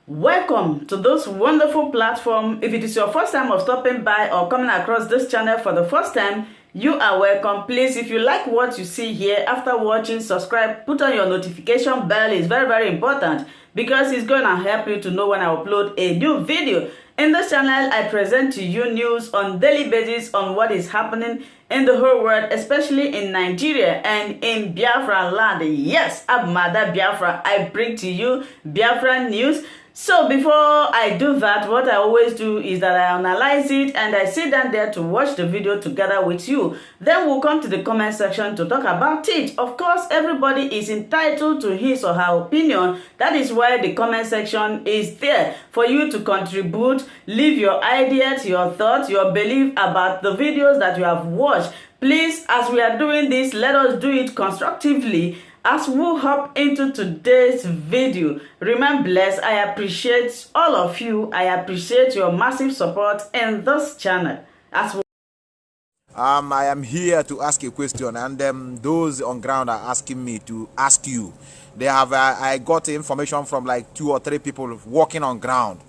Welcome to this wonderful platform. If it is your first time of stopping by or coming across this channel for the first time, you are welcome. Please, if you like what you see here, after watching, subscribe, put on your notification bell. It's very important because it's going to help you to know when I upload a new video. In this channel, I present to you news on daily basis on what is happening in the whole world, especially in Nigeria and in Biafra land. Yes, I'm Mother Biafra. I bring to you Biafra news. So before I do that, what I always do is that I analyze it and I sit down there to watch the video together with you. Then we'll come to the comment section to talk about it. Of course, everybody is entitled to his or her opinion. That is why the comment section is there for you to contribute, leave your ideas, your thoughts, your belief about the videos that you have watched. Please, as we are doing this, let us do it constructively. As we hop into today's video, remain blessed. I appreciate all of you. I appreciate your massive support in this channel. I am here to ask a question, and those on ground are asking me to ask you. They have I got information from like 2 or 3 people walking on ground.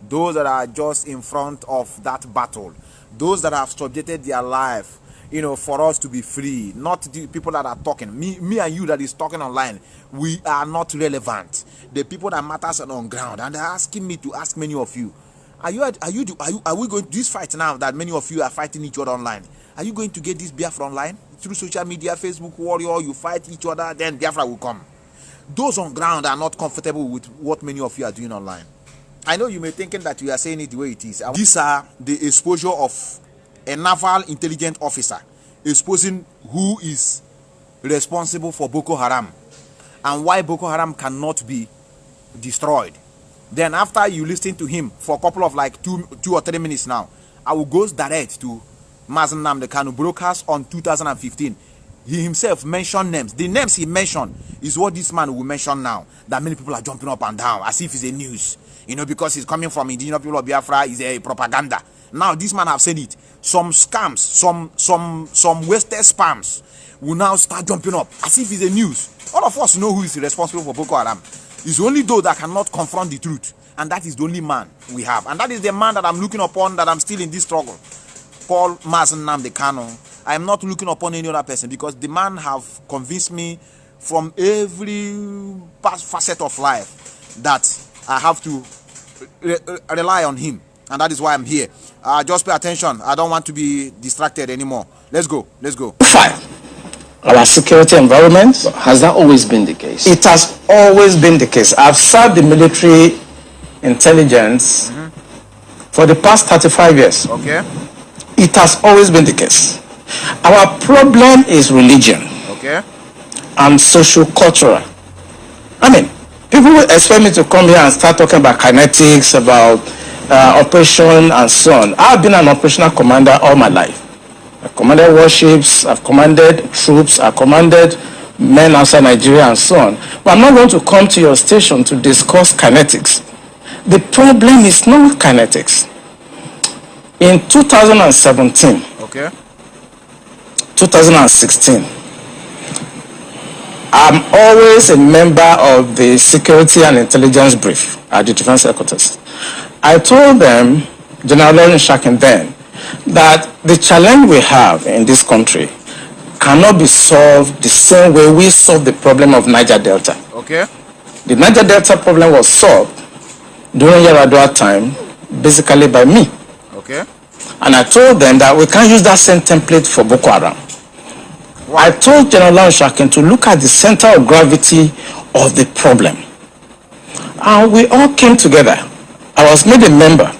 Those that are just in front of that battle. Those that have subjected their life, for us to be free, not the people that are talking. Me and you that is talking online, we are not relevant. The people that matters are on ground, and they're asking me to ask many of you, are we going to this fight now that many of you are fighting each other online? Are you going to get this Biafra online through social media, Facebook warrior? You fight each other, then Biafra will come. Those on ground are not comfortable with what many of you are doing online. I know you may thinking that we are saying it the way it is. These are the exposure of a naval intelligence officer exposing who is responsible for Boko Haram and why Boko Haram cannot be destroyed. Then after you listen to him for a couple of like 2 or 3 minutes now, I will go direct to Nnamdi Kanu broadcast on 2015. He himself mentioned names. The names he mentioned is what this man will mention now, that many people are jumping up and down as if it's a news, because he's coming from indigenous people of Biafra, is a propaganda. Now this man have said it. Some scams, some wasted spams will now start jumping up as if it's a news. All of us know who is responsible for Boko Haram. It's only those that cannot confront the truth, and that is the only man we have, and that is the man that I'm looking upon, that I'm still in this struggle, called Nnamdi Kanu. I am not looking upon any other person, because the man have convinced me from every facet of life that I have to rely on him, and that is why I'm here. Just pay attention. I don't want to be distracted anymore. Let's go. Our security environment. Has that always been the case? It has always been the case. I've served the military intelligence for the past 35 years. Okay. It has always been the case. Our problem is religion. Okay. And social-cultural. I mean, people will expect me to come here and start talking about kinetics, about operation and so on. I've been an operational commander all my life. I've commanded warships, I've commanded troops, I've commanded men outside Nigeria and so on. But I'm not going to come to your station to discuss kinetics. The problem is not kinetics. In 2017, okay, 2016, I'm always a member of the Security and Intelligence Brief at the Defense Headquarters. I told them, General Shakin then, that the challenge we have in this country cannot be solved the same way we solved the problem of Niger Delta. Okay. The Niger Delta problem was solved during Yaradua time, basically by me. Okay. And I told them that we can't use that same template for Boko Haram. Why? I told General Shakin to look at the center of gravity of the problem. And we all came together. I was made a member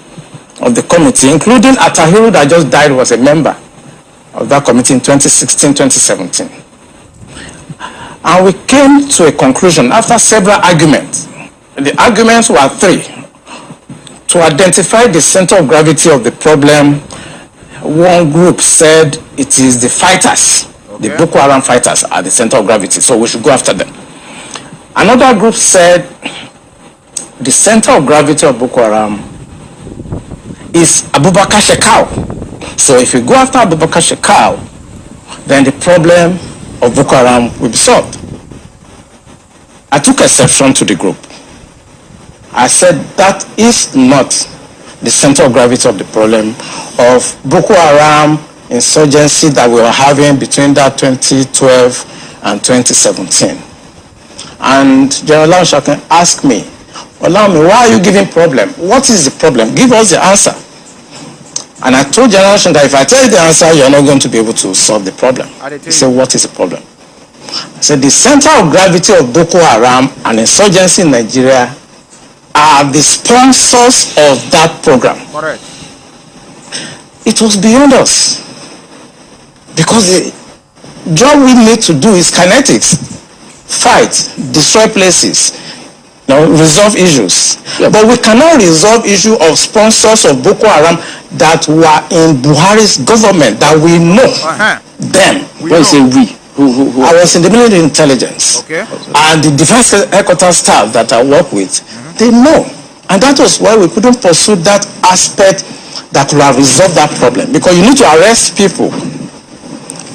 of the committee, including Atahiru that just died was a member of that committee in 2016-2017. And we came to a conclusion after several arguments. The arguments were 3. To identify the center of gravity of the problem, one group said it is the fighters, the Boko Haram fighters are the center of gravity, so we should go after them. Another group said the center of gravity of Boko Haram is Abubakar Shekau. So if you go after Abubakar Shekau, then the problem of Boko Haram will be solved. I took exception to the group. I said that is not the center of gravity of the problem of Boko Haram insurgency that we were having between that 2012 and 2017. And General Shakin asked me, why are you giving problem? What is the problem? Give us the answer. And I told General Shakin that if I tell you the answer, you're not going to be able to solve the problem. He said, what is the problem? I said, the center of gravity of Boko Haram and insurgency in Nigeria are the sponsors of that program. Correct. It was beyond us. Because the job we need to do is kinetics. Fight, destroy places, resolve issues. Yeah. But we cannot resolve issue of sponsors of Boko Haram that were in Buhari's government, that we know them. When you say we, who? I was in the military intelligence. Okay. And the defense headquarters staff that I work with, they know. And that was why we couldn't pursue that aspect that could have resolved that problem. Because you need to arrest people.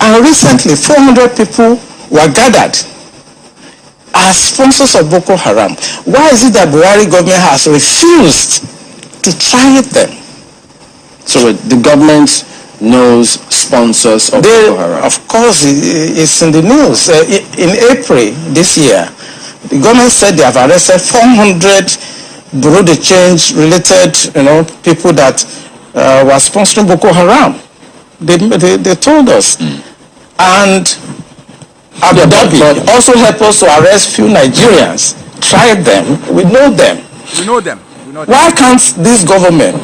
And recently, 400 people were gathered as sponsors of Boko Haram. Why is it that Buhari government has refused to try them? So the government knows sponsors of Boko Haram? Of course, it's in the news. In April this year, the government said they have arrested 400 Bureau de Change related, people that were sponsoring Boko Haram. They told us. And Abu Dhabi also helped us to arrest few Nigerians. Tried them. We know them. We know them. Why can't this government,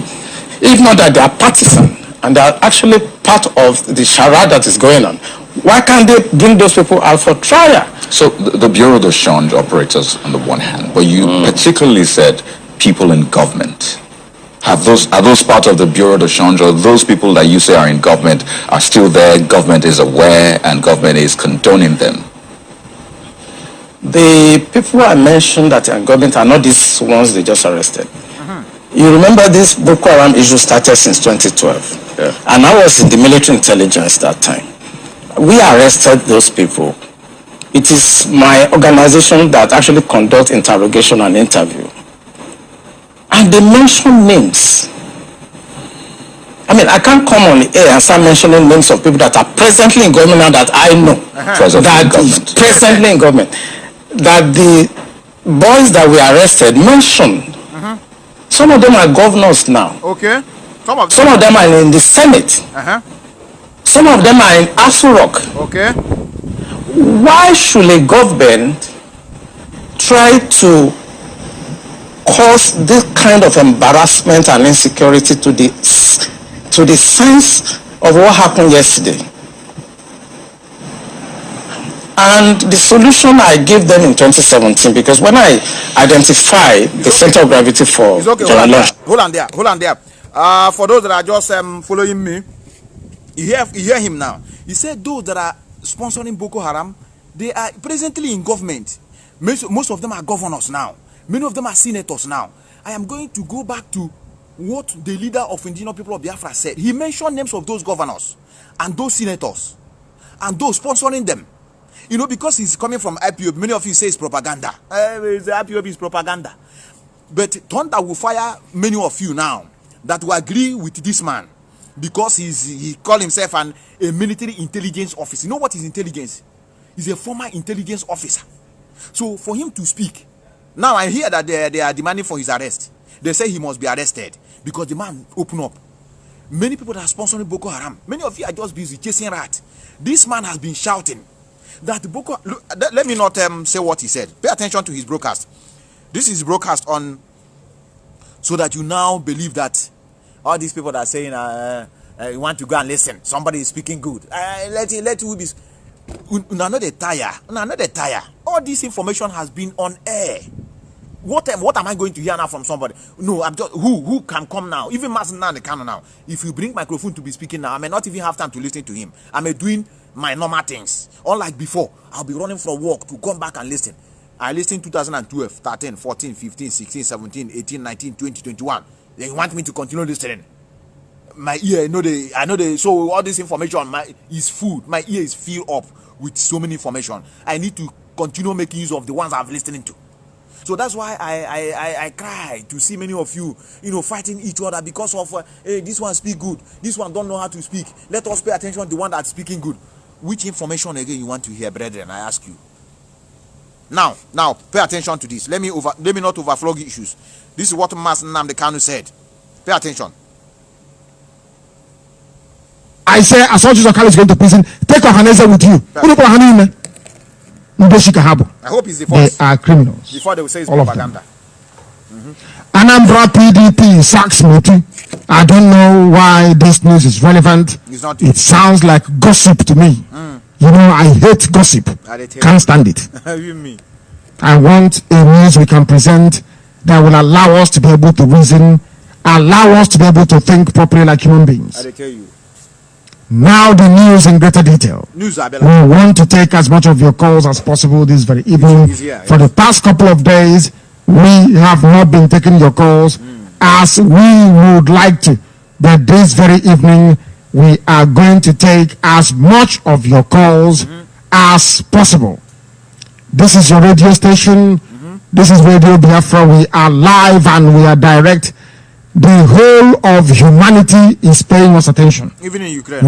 if not that they are partisan and they are actually part of the charade that is going on, why can't they bring those people out for trial? So the Bureau de Change operates on the one hand, but you particularly said people in government. Are those part of the Bureau de Change, or those people that you say are in government are still there, government is aware, and government is condoning them? The people I mentioned that are in government are not these ones they just arrested. You remember this Boko Haram issue started since 2012. Yeah. And I was in the military intelligence that time. We arrested those people. It is my organization that actually conducts interrogation and interview. And they mention names. I can't come on the air and start mentioning names of people that are presently in government now that I know. Presently in government. That the boys that were arrested mentioned. Some of them are governors now. Okay. Some of them are in the Senate. Some of them are in Aso Rock. Okay. Why should a government try to cause this kind of embarrassment and insecurity to the sense of what happened yesterday? And the solution I gave them in 2017, because when I identified the center of gravity for Hold on there. For those that are just following me, you hear him now. He said those that are sponsoring Boko Haram, they are presently in government. Most of them are governors now. Many of them are senators now. I am going to go back to what the leader of indigenous people of Biafra said. He mentioned names of those governors and those senators and those sponsoring them. Because he's coming from IPOB, many of you say it's propaganda. IPOB is propaganda. But thunder will fire many of you now that will agree with this man, because he called himself a military intelligence officer. You know what is intelligence? He's a former intelligence officer. So for him to speak, now I hear that they are demanding for his arrest. They say he must be arrested because the man opened up. Many people that are sponsoring Boko Haram, many of you are just busy chasing rats. This man has been shouting that Boko. Let me not say what he said. Pay attention to his broadcast. This is broadcast on, so that you now believe that all these people that are saying you want to go and listen. Somebody is speaking good. Let you be. Another tire. All this information has been on air. What am I going to hear now from somebody? No, I'm just who can come now? Even Nnamdi Kanu now. If you bring microphone to be speaking now, I may not even have time to listen to him. I may doing my normal things. Unlike before, I'll be running from work to come back and listen. I listened 2012, 13, 14, 15, 16, 17, 18, 19, 20, 21. They want me to continue listening. My ear, I know they. So all this information is food. My ear is filled up with so many information. I need to continue making use of the ones I'm listening to. So that's why I cry to see many of you, fighting each other because of, hey, this one speak good, this one don't know how to speak. Let us pay attention to the one that's speaking good. Which information again you want to hear, brethren? I ask you. Now, pay attention to this. Let me not overflog issues. This is what Master Nnamdi Kanu said. Pay attention. I say, as long as your college going to prison, take Ohaneze with you. I hope it's the first. They are criminals. Before they will say it's all propaganda. Anambra PDP sacks Moti. I don't know why this news is relevant. It's not. It sounds like gossip to me. I hate gossip. Can't stand it. I want a news we can present that will allow us to be able to reason, allow us to be able to think properly like human beings. I tell you. Now the news in greater detail. We want to take as much of your calls as possible this very evening. For the past couple of days, we have not been taking your calls as we would like to. But this very evening, we are going to take as much of your calls as possible. This is your radio station. This is Radio Biafra. We are live and we are direct. The whole of humanity is paying us attention. Even in Ukraine.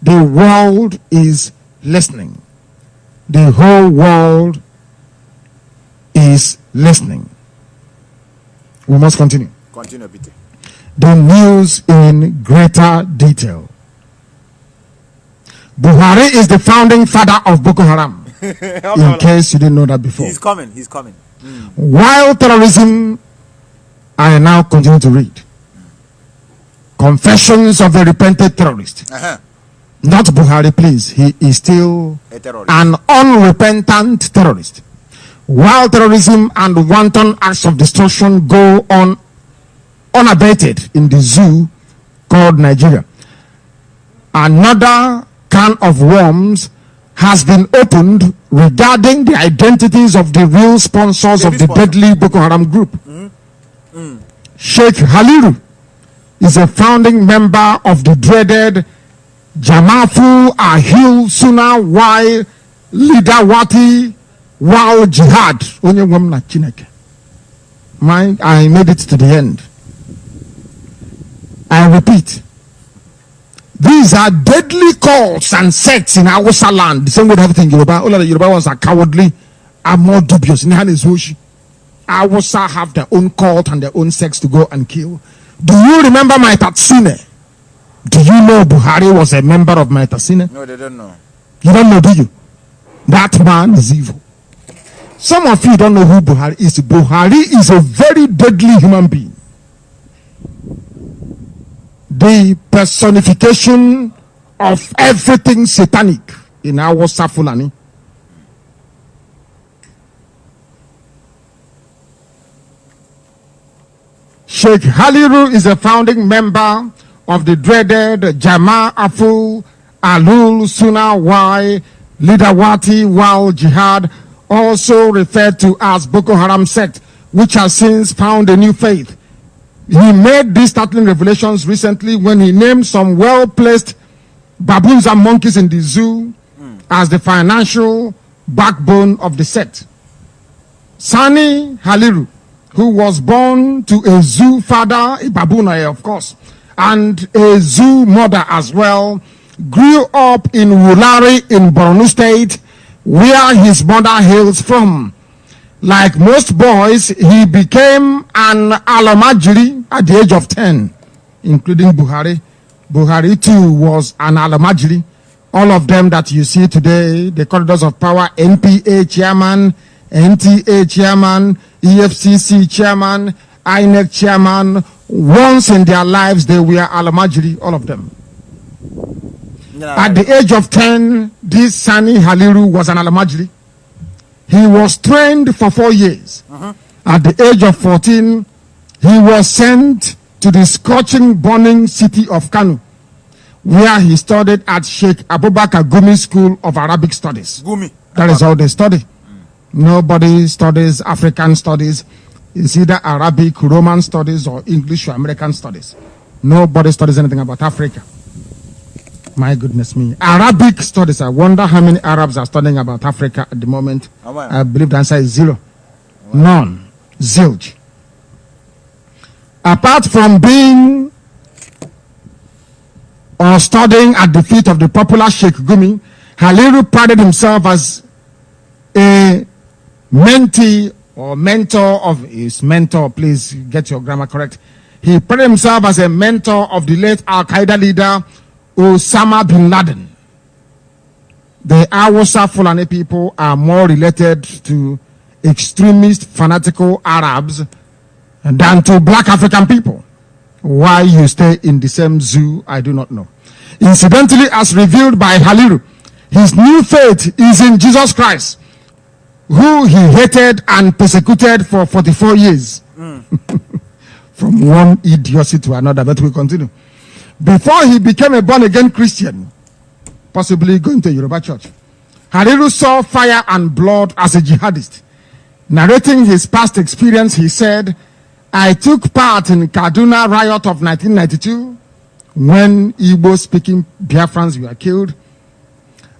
The world is listening. The whole world is listening. We must continue. Continue, Peter. The news in greater detail. Buhari is the founding father of Boko Haram. In case you didn't know that before. He's coming. While terrorism, I now continue to read. Confessions of a repentant terrorist. Not Buhari, please. He is still an unrepentant terrorist. While terrorism and wanton acts of destruction go on unabated in the zoo called Nigeria, another can of worms has been opened regarding the identities of the real sponsors of the deadly Boko Haram group. Sheikh Haliru is a founding member of the dreaded Jamaafu Ahil Suna Y Leader Wati Wal Jihad. I made it to the end. I repeat, these are deadly cults and sects in our land. The same way everything Yoruba. All of the Yoruba ones are cowardly, are more dubious. Awusa have their own cult and their own sects to go and kill. Do you remember my Tatsine? Do you know Buhari was a member of my Tatsine? No, they don't know. You don't know, do you? That man is evil. Some of you don't know who Buhari is. Buhari is a very deadly human being. The personification of everything satanic in our Fulani. Sheikh Haliru is a founding member of the dreaded Jamaafu Alul Suna Y Lidawati Wal Jihad, also referred to as Boko Haram sect, which has since found a new faith. He made these startling revelations recently when he named some well-placed baboons and monkeys in the zoo as the financial backbone of the sect. Sani Haliru, who was born to a zoo father, a baboon of course, and a zoo mother as well, grew up in Wulari in Borno State, where his mother hails from. Like most boys, he became an alamajiri at the age of 10, including Buhari. Buhari too was an alamajiri. All of them that you see today, the corridors of power, NPA chairman, NTA chairman, EFCC chairman, INEC chairman, once in their lives they were alamajiri, all of them. At the age of 10, this Sani Haliru was an alamajiri. He was trained for 4 years. At the age of 14, he was sent to the scorching, burning city of Kanu, where he studied at Sheikh Abubakar Gumi School of Arabic Studies. That is how they study. Nobody studies African studies. It's either Arabic, Roman studies, or English or American studies. Nobody studies anything about Africa. My goodness me. Arabic studies. I wonder how many Arabs are studying about Africa at the moment. I believe the answer is 0. None. Zilch. Apart from being or studying at the feet of the popular Sheikh Gumi, Haliru prided himself as a mentee or mentor of his mentor. Please get your grammar correct. He prided himself as a mentor of the late Al-Qaeda leader Osama bin Laden. The Hausa Fulani people are more related to extremist fanatical Arabs than to black African people. Why you stay in the same zoo, I do not know. Incidentally, as revealed by Haliru, his new faith is in Jesus Christ, who he hated and persecuted for 44 years. From one idiocy to another, but we continue. Before he became a born-again Christian, possibly going to a Yoruba church, Haliru saw fire and blood as a jihadist. Narrating his past experience, he said, I took part in Kaduna riot of 1992 when Igbo-speaking Biafrans were killed,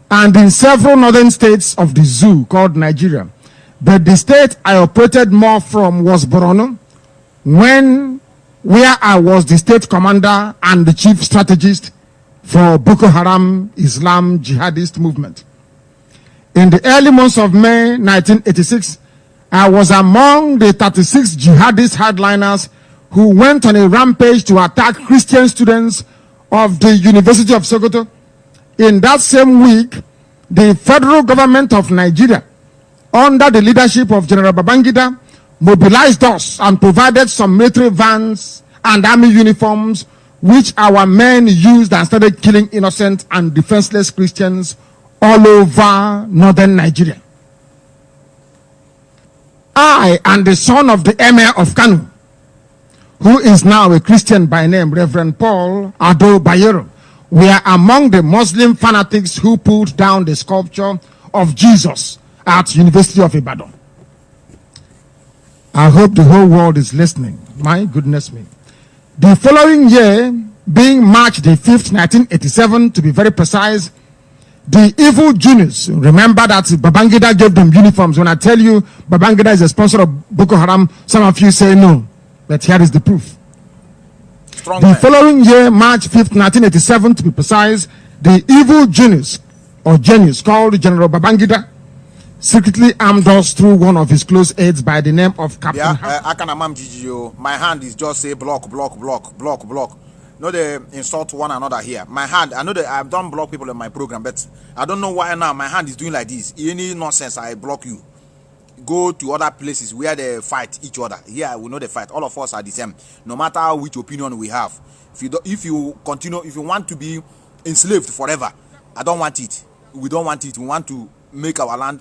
and in several northern states of the zoo called Nigeria. But the state I operated more from was Borno, where I was the state commander and the chief strategist for Boko Haram Islam jihadist movement. In the early months of May 1986, I was among the 36 jihadist hardliners who went on a rampage to attack Christian students of the University of Sokoto. In that same week, the federal government of Nigeria, under the leadership of General Babangida, mobilized us and provided some military vans and army uniforms, which our men used and started killing innocent and defenseless Christians all over northern Nigeria. I and the son of the Emir of Kanu, who is now a Christian by name, Reverend Paul Ado Bayero, were among the Muslim fanatics who pulled down the sculpture of Jesus at University of Ibadan. I hope the whole world is listening. My goodness me. The following year, being March the 5th, 1987, to be very precise, the evil genius, remember that Babangida gave them uniforms. When I tell you Babangida is a sponsor of Boko Haram, some of you say no. But here is the proof. The following year, March 5th, 1987, to be precise, the evil genius called General Babangida secretly armed us through one of his close aides by the name of Captain. My hand is just say block. No, they insult one another here. My hand, I know that I've done block people in my program, but I don't know why now my hand is doing like this. Any nonsense, I block you. Go to other places where they fight each other. Here we know they fight. All of us are the same. No matter which opinion we have. If you want to be enslaved forever, I don't want it. We don't want it. We want to make our land,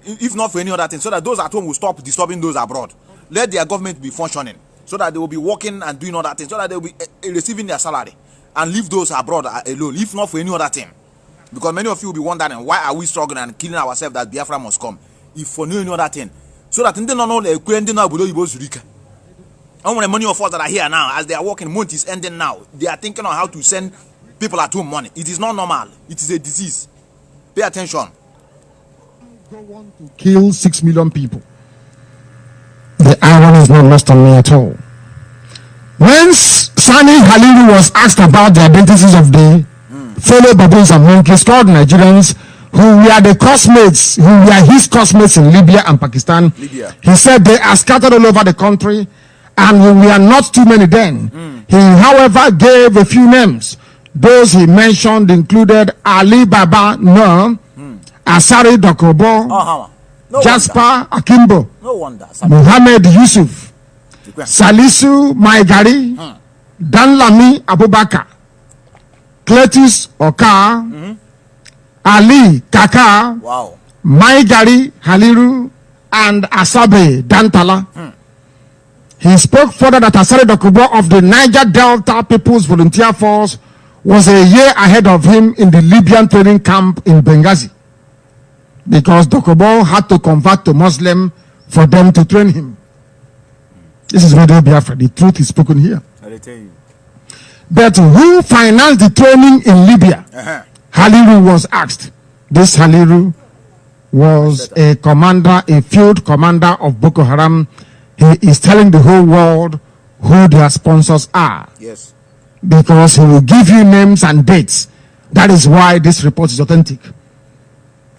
if not for any other thing, so that those at home will stop disturbing those abroad. Let their government be functioning, so that they will be working and doing other things, so that they will be receiving their salary, and leave those abroad alone, if not for any other thing. Because many of you will be wondering, why are we struggling and killing ourselves that Biafra must come, if for no any other thing, so that they don't know the many of us that are here now, as they are working, month is ending now, they are thinking on how to send people at home money. It is not normal. It is a disease. Pay attention. Want to kill 6 million people. The irony is not lost on me at all. When Sani Haliru was asked about the identities of the fellow baboons and monkeys called Nigerians who were the classmates, who were his classmates in Libya and Pakistan, he said they are scattered all over the country and we are not too many then. He, however, gave a few names. Those he mentioned included Ali Baba Nur, Asari Dokobo, Jasper Akimbo, Muhammad Yusuf, Salisu Maigari, Danlami Abubakar, Cletus Oka, Ali Kaka, Maigari Haliru, and Asabe Dantala. He spoke further that Asari Dokobo of the Niger Delta People's Volunteer Force was a year ahead of him in the Libyan training camp in Benghazi, because Dokobo had to convert to Muslim for them to train him. This is Radio Biafra. The truth is spoken here. I tell you. But who financed the training in Libya? Haliru was asked. This Haliru was a commander, a field commander of Boko Haram. He is telling the whole world who their sponsors are. Yes. Because he will give you names and dates. That is why this report is authentic.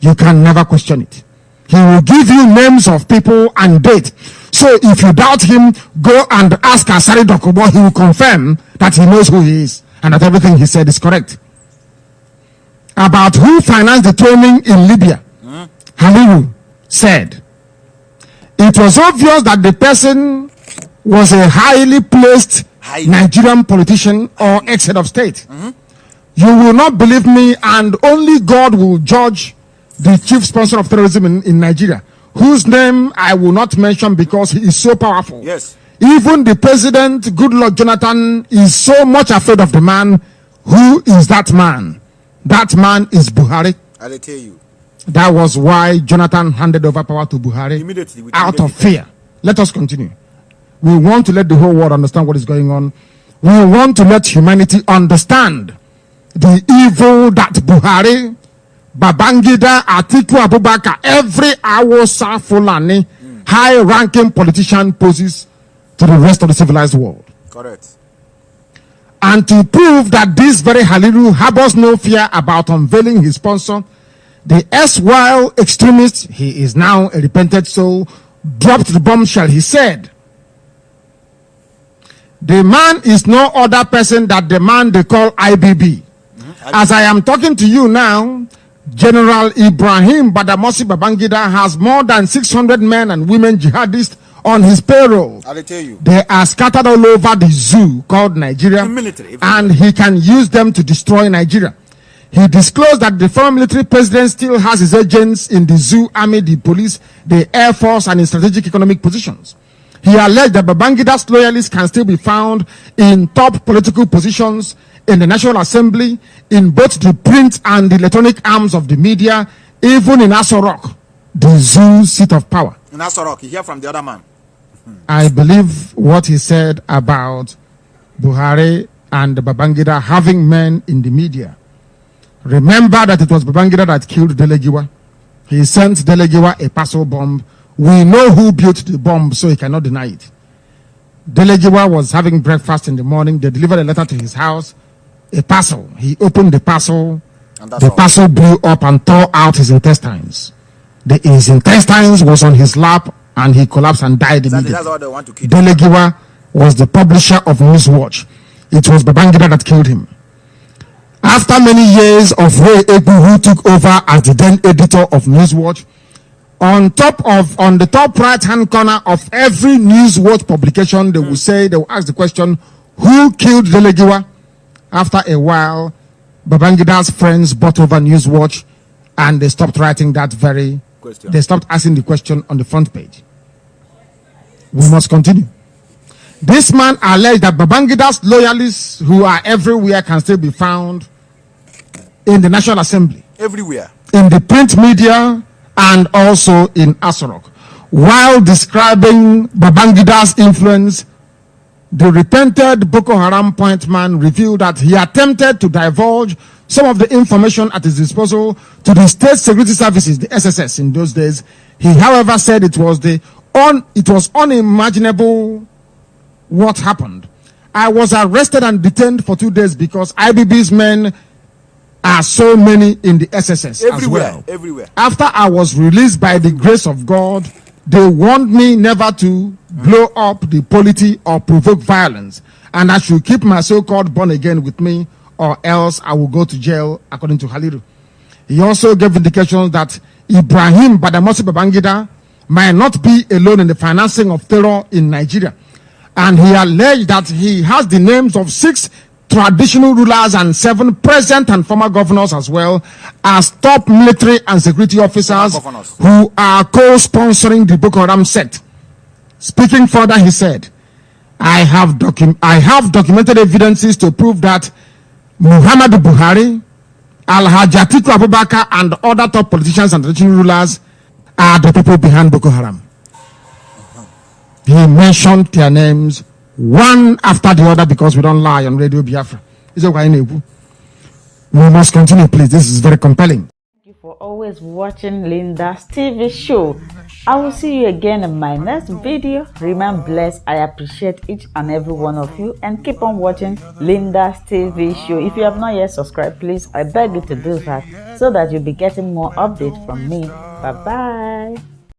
You can never question it. He will give you names of people and date. So if you doubt him, go and ask Asari Dokubo. He will confirm that he knows who he is and that everything he said is correct. About who financed the training in Libya, Haliru said, it was obvious that the person was a highly placed Nigerian politician or ex-head of state. You will not believe me, and only God will judge the chief sponsor of terrorism in Nigeria, whose name I will not mention because he is so powerful. Yes. Even the president, Goodluck Jonathan, is so much afraid of the man. Who is that man? That man is Buhari. I'll tell you. That was why Jonathan handed over power to Buhari Immediately. out of fear. Let us continue. We want to let the whole world understand what is going on. We want to let humanity understand the evil that Buhari, Babangida, Atiku Abubakar, every Awusa Fulani, high-ranking politician poses to the rest of the civilized world. Correct. And to prove that this very Haliru harbors no fear about unveiling his sponsor, the erstwhile extremist, he is now a repentant soul, dropped the bombshell. He said, the man is no other person than the man they call IBB. As I am talking to you now, General Ibrahim Badamasi Babangida has more than 600 men and women jihadists on his payroll. I'll tell you. They are scattered all over the zoo called Nigeria, and he can use them to destroy Nigeria. He disclosed that the former military president still has his agents in the zoo, army, the police, the air force, and in strategic economic positions. He alleged that Babangida's loyalists can still be found in top political positions in the National Assembly, in both the print and the electronic arms of the media, even in Aso Rock, the zoo seat of power. In Aso Rock, you hear from the other man. I believe what he said about Buhari and Babangida having men in the media. Remember that it was Babangida that killed Delegiwa. He sent Delegiwa a parcel bomb. We know who built the bomb, so he cannot deny it. Delegiwa was having breakfast in the morning. They delivered a letter to his house, a parcel. He opened the parcel. The parcel blew up and tore out his intestines. His intestines was on his lap, and he collapsed and died immediately. That's how they want to kill him. Delegiwa was the publisher of Newswatch. It was Babangida that killed him. After many years of Ray Egu, who took over as the then editor of Newswatch, on the top right-hand corner of every Newswatch publication, they will ask the question, who killed Delegiwa? After a while, Babangida's friends bought over Newswatch, and they stopped writing that very question. They stopped asking the question on the front page. We must continue. This man alleged that Babangida's loyalists, who are everywhere, can still be found in the National Assembly. Everywhere. In the print media, and also in Aso Rock. While describing Babangida's influence, the repented Boko Haram point man revealed that he attempted to divulge some of the information at his disposal to the State Security Services, the SSS, in those days. He, however, said it was unimaginable what happened. I was arrested and detained for 2 days because IBB's men are so many in the SSS everywhere, as well. Everywhere. After I was released by the grace of God, they warned me never to blow up the polity or provoke violence, and I should keep my so-called born again with me, or else I will go to jail, according to Haliru. He also gave indications that Ibrahim Badamasi Babangida might not be alone in the financing of terror in Nigeria, and he alleged that he has the names of 6 traditional rulers and 7 present and former governors, as well as top military and security officers who are co-sponsoring the Boko Haram sect. Speaking further, he said, I have documented evidences to prove that Muhammadu Buhari, Alhaji Atiku Abubakar, and other top politicians and traditional rulers are the people behind Boko Haram. He mentioned their names one after the other because we don't lie on Radio Biafra. We must continue, please. This is very compelling. Thank you for always watching Linda's TV show. I will see you again in my next video. Remain blessed. I appreciate each and every one of you, and keep on watching Linda's TV show. If you have not yet subscribed, please, I beg you to do that so that you'll be getting more updates from me. Bye bye.